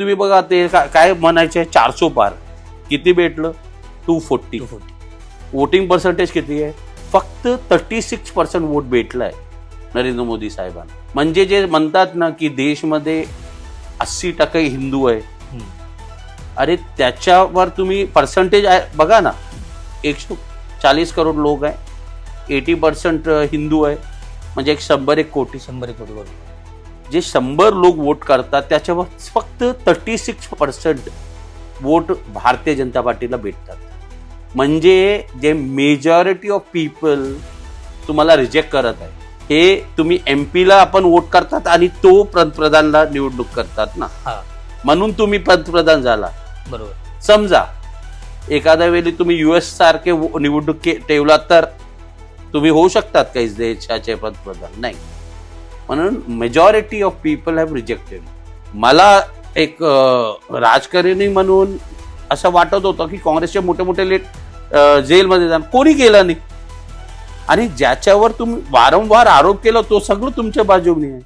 तुम्ही बघा ते काय म्हणायचे 400 पार, किती भेटलं 240. वोटिंग पर्सेंटेज किती आहे? फक्त 36% वोट भेटलाय नरेंद्र मोदी साहेबांना. म्हणजे जे म्हणतात ना की देशमध्ये 80% हिंदू आहे, अरे त्याच्यावर तुम्ही पर्सेंटेज बघा ना, 140 करोड लोक आहे, 80% हिंदू आहे, म्हणजे 100 कोटी. 100 कोटी जे 100 लोक वोट करतात त्याच्यावर फक्त 36% वोट भारतीय जनता पार्टीला भेटतात. म्हणजे जे मेजॉरिटी ऑफ पीपल तुम्हाला रिजेक्ट करत आहे, हे तुम्ही MP ला आपण वोट करतात आणि तो पंतप्रधानला निवडणूक करतात ना, म्हणून तुम्ही पंतप्रधान झाला. बरोबर. समजा एखाद्या वेळी तुम्ही US सारखे निवडणूक ठेवलात तर तुम्ही होऊ शकतात काही देशाचे पंतप्रधान? नाही. म्हणून majority of people have rejected. मला एक राजकारणी म्हणून असं वाटत होतं की काँग्रेसचे मोठे मोठे जेलमध्ये जाणार, कोणी गेलं नाही. आणि ज्याच्यावर तुम्ही वारंवार आरोप केला तो सगळं तुमच्या बाजूने आहे.